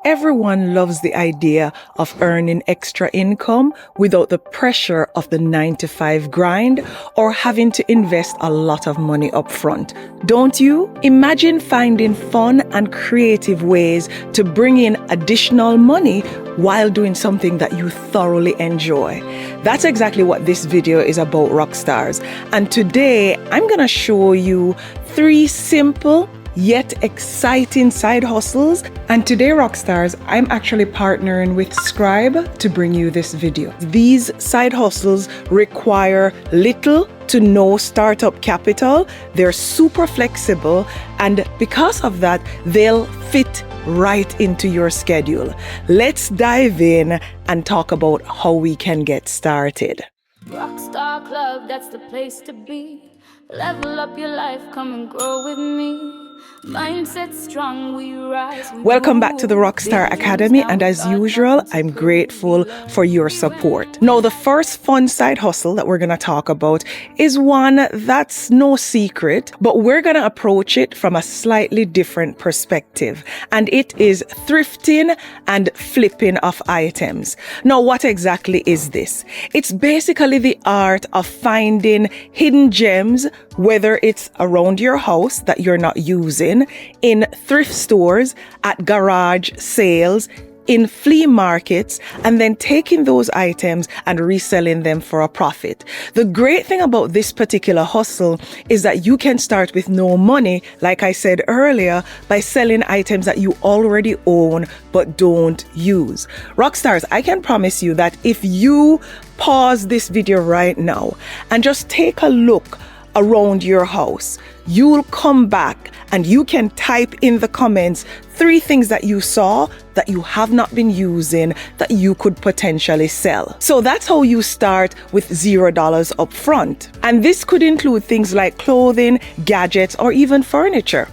Everyone loves the idea of earning extra income without the pressure of the 9-to-5 grind or having to invest a lot of money up front. Don't you? Imagine finding fun and creative ways to bring in additional money while doing something that you thoroughly enjoy. That's exactly what this video is about, rockstars. And today I'm going to show you 3 simple yet exciting side hustles. And today, rockstars, I'm actually partnering with Scribe to bring you this video. These side hustles require little to no startup capital. They're super flexible, and because of that, they'll fit right into your schedule. Let's dive in and talk about how we can get started. Rockstar Club, that's the place to be. Level up your life, come and grow with me. Mindset strong, we rise. Welcome back to the Rockstar Academy, and as usual, I'm grateful for your support. Now, the first fun side hustle that we're going to talk about is one that's no secret, but we're going to approach it from a slightly different perspective, and it is thrifting and flipping of items. Now, what exactly is this? It's basically the art of finding hidden gems, whether it's around your house that you're not using, in thrift stores, at garage sales, in flea markets, and then taking those items and reselling them for a profit. The great thing about this particular hustle is that you can start with no money, like I said earlier, by selling items that you already own but don't use. Rockstars, I can promise you that if you pause this video right now and just take a look around your house, you'll come back and you can type in the comments 3 things that you saw that you have not been using that you could potentially sell. So that's how you start with $0 up front. And this could include things like clothing, gadgets, or even furniture.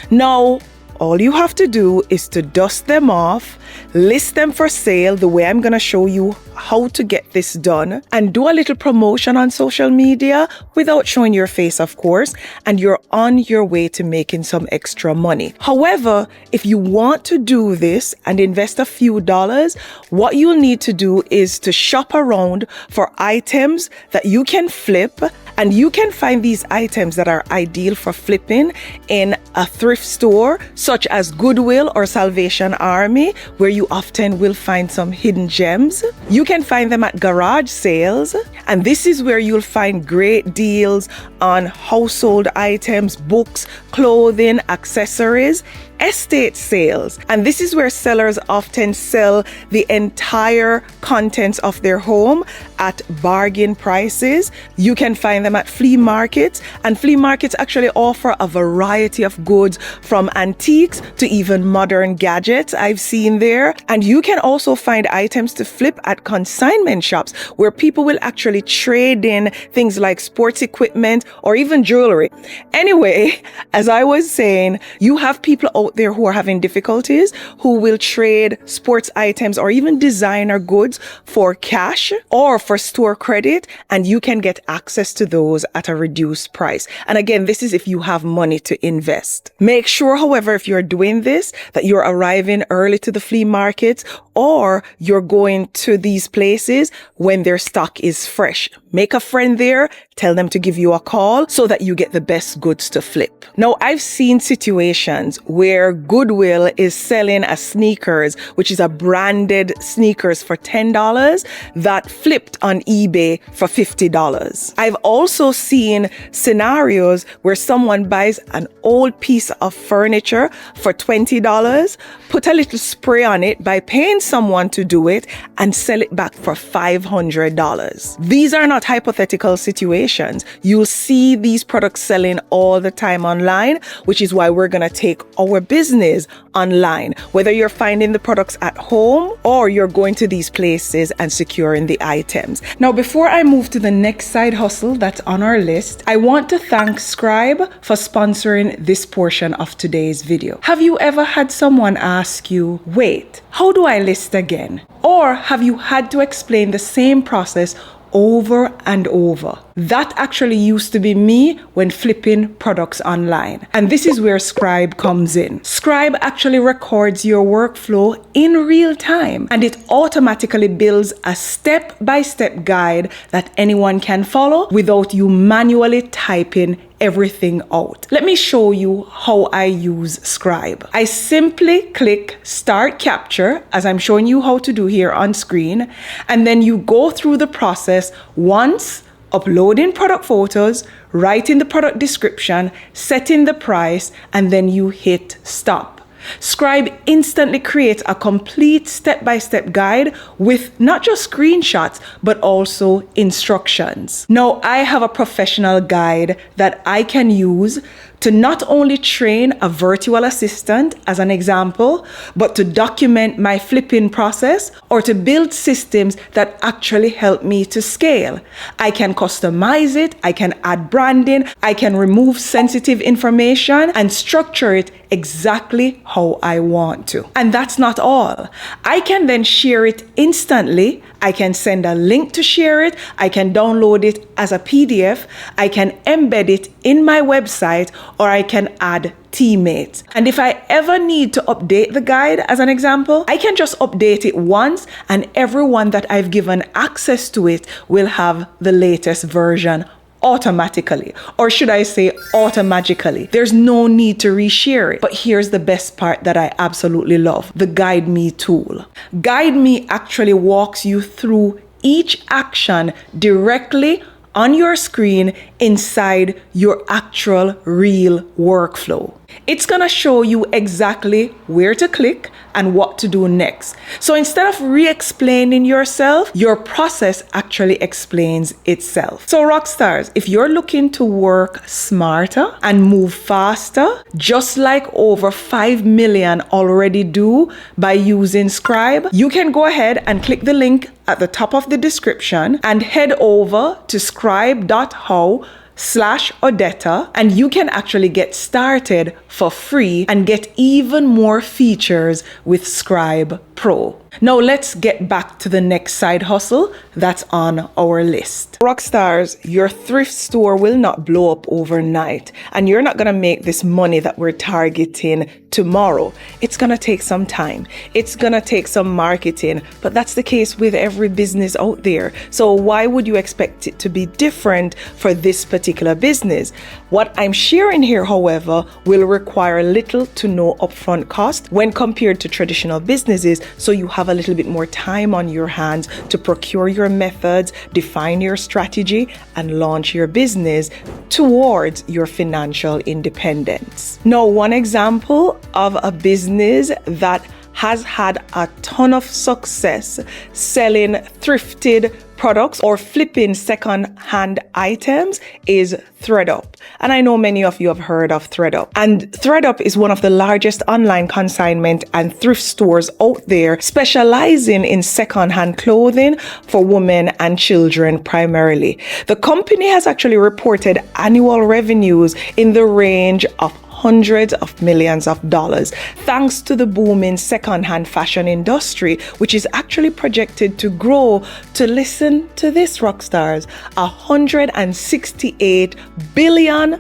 Now, all you have to do is to dust them off, list them for sale the way I'm going to show you how to get this done, and do a little promotion on social media without showing your face, of course, and you're on your way to making some extra money. However, if you want to do this and invest a few dollars, what you'll need to do is to shop around for items that you can flip, and you can find these items that are ideal for flipping in a thrift store such as Goodwill or Salvation Army, where you often will find some hidden gems. You can find them at garage sales, and this is where you'll find great deals on household items, books, clothing, accessories, estate sales. And this is where sellers often sell the entire contents of their home at bargain prices. You can find them at flea markets, and flea markets actually offer a variety of goods from antiques to even modern gadgets I've seen there. And you can also find items to flip at consignment shops, where people will actually trade in things like sports equipment or even jewelry. Anyway, as I was saying, you have people out there who are having difficulties who will trade sports items or even designer goods for cash or for store credit, and you can get access to those at a reduced price. And again, this is if you have money to invest. Make sure, however, if you're doing this, that you're arriving early to the flea markets or you're going to these places when their stock is fresh. Make a friend there, tell them to give you a call so that you get the best goods to flip. Now, I've seen situations where Goodwill is selling a sneakers, which is a branded sneakers for $10 that flipped on eBay for $50. I've also seen scenarios where someone buys an old piece of furniture for $20, put a little spray on it by paying someone to do it, and sell it back for $500. These are not hypothetical situations. You'll see these products selling all the time online, which is why we're going to take our business online, whether you're finding the products at home or you're going to these places and securing the items. Now, before I move to the next side hustle that's on our list, I want to thank Scribe for sponsoring this portion of today's video. Have you ever had someone ask you, wait, how do I list again? Or have you had to explain the same process over and over. That actually used to be me when flipping products online. And this is where Scribe comes in. Scribe actually records your workflow in real time, and it automatically builds a step-by-step guide that anyone can follow without you manually typing everything out. Let me show you how I use Scribe. I simply click Start Capture, as I'm showing you how to do here on screen, and then you go through the process once, uploading product photos, writing the product description, setting the price, and then you hit stop. Scribe instantly creates a complete step-by-step guide with not just screenshots, but also instructions. Now, I have a professional guide that I can use to not only train a virtual assistant, as an example, but to document my flipping process or to build systems that actually help me to scale. I can customize it, I can add branding, I can remove sensitive information and structure it exactly how I want to. And that's not all. I can then share it instantly. I can send a link to share it. I can download it as a PDF. I can embed it in my website, or I can add teammates. And if I ever need to update the guide, as an example, I can just update it once and everyone that I've given access to it will have the latest version automatically, or should I say automagically. There's no need to reshare it. But here's the best part that I absolutely love, the Guide Me tool. Guide Me actually walks you through each action directly on your screen inside your actual real workflow. It's gonna show you exactly where to click and what to do next. So instead of re-explaining yourself, your process actually explains itself. So rockstars, if you're looking to work smarter and move faster, just like over 5 million already do by using Scribe, you can go ahead and click the link at the top of the description and head over to scribe.how/Odetta, and you can actually get started for free and get even more features with Scribe Pro. Now let's get back to the next side hustle that's on our list. Rockstars, your thrift store will not blow up overnight, and you're not gonna make this money that we're targeting tomorrow. It's gonna take some time. It's gonna take some marketing, but that's the case with every business out there. So why would you expect it to be different for this particular business? What I'm sharing here, however, will require little to no upfront cost when compared to traditional businesses, so you have a little bit more time on your hands to procure your methods, define your strategy, and launch your business towards your financial independence. Now, one example of a business that has had a ton of success selling thrifted products or flipping second-hand items is ThredUp. And I know many of you have heard of ThredUp. And ThredUp is one of the largest online consignment and thrift stores out there, specializing in second-hand clothing for women and children primarily. The company has actually reported annual revenues in the range of hundreds of millions of dollars, thanks to the booming second-hand fashion industry, which is actually projected to grow to, listen to this, rockstars, $168 billion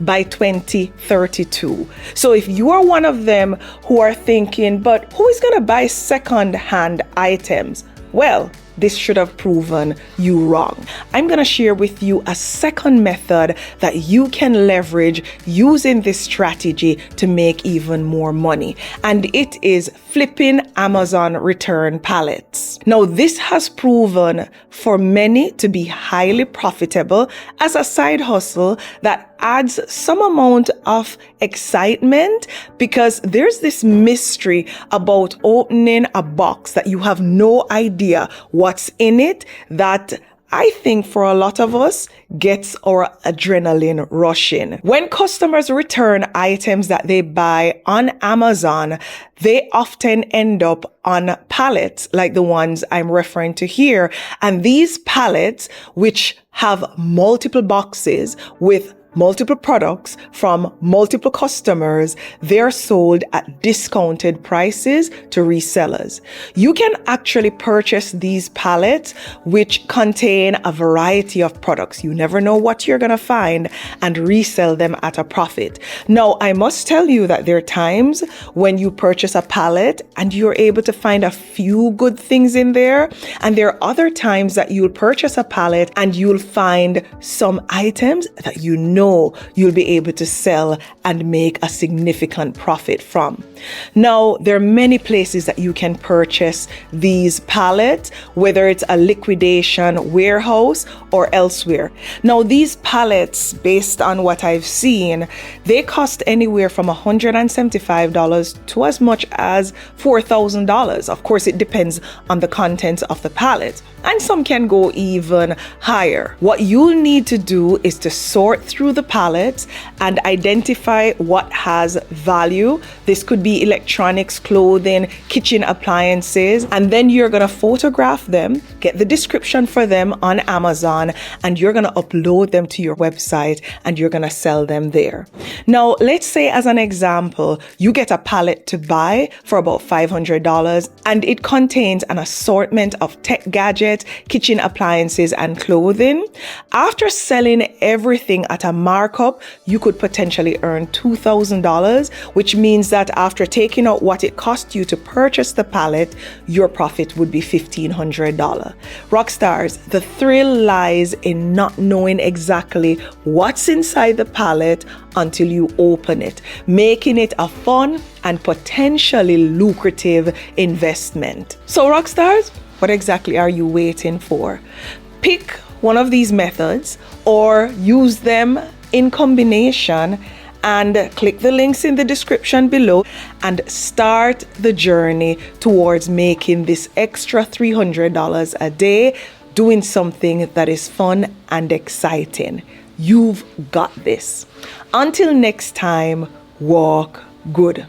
by 2032. So if you are one of them who are thinking, but who is going to buy second-hand items? Well, this should have proven you wrong. I'm going to share with you a second method that you can leverage using this strategy to make even more money. And it is flipping Amazon return pallets. Now, this has proven for many to be highly profitable as a side hustle that adds some amount of excitement, because there's this mystery about opening a box that you have no idea what's in it, that I think for a lot of us gets our adrenaline rushing. When customers return items that they buy on Amazon, they often end up on pallets like the ones I'm referring to here. And these pallets, which have multiple boxes with multiple products from multiple customers, they're sold at discounted prices to resellers. You can actually purchase these pallets, which contain a variety of products. You never know what you're going to find, and resell them at a profit. Now, I must tell you that there are times when you purchase a pallet and you're able to find a few good things in there. And there are other times that you'll purchase a pallet and you'll find some items that you know you'll be able to sell and make a significant profit from. Now, there are many places that you can purchase these pallets, whether it's a liquidation warehouse or elsewhere. Now, these pallets, based on what I've seen, they cost anywhere from $175 to as much as $4,000. Of course, it depends on the contents of the pallet, and some can go even higher. What you'll need to do is to sort through the pallets and identify what has value. This could be electronics, clothing, kitchen appliances, and then you're going to photograph them, get the description for them on Amazon, and you're going to upload them to your website and you're going to sell them there. Now, let's say as an example, you get a pallet to buy for about $500 and it contains an assortment of tech gadgets, kitchen appliances, and clothing. After selling everything at a markup, you could potentially earn $2,000, which means that after taking out what it cost you to purchase the pallet, your profit would be $1,500. Rockstars, the thrill lies in not knowing exactly what's inside the pallet until you open it, making it a fun and potentially lucrative investment. So Rockstars, what exactly are you waiting for? Pick one of these methods or use them in combination and click the links in the description below and start the journey towards making this extra $300 a day doing something that is fun and exciting. You've got this. Until next time, walk good.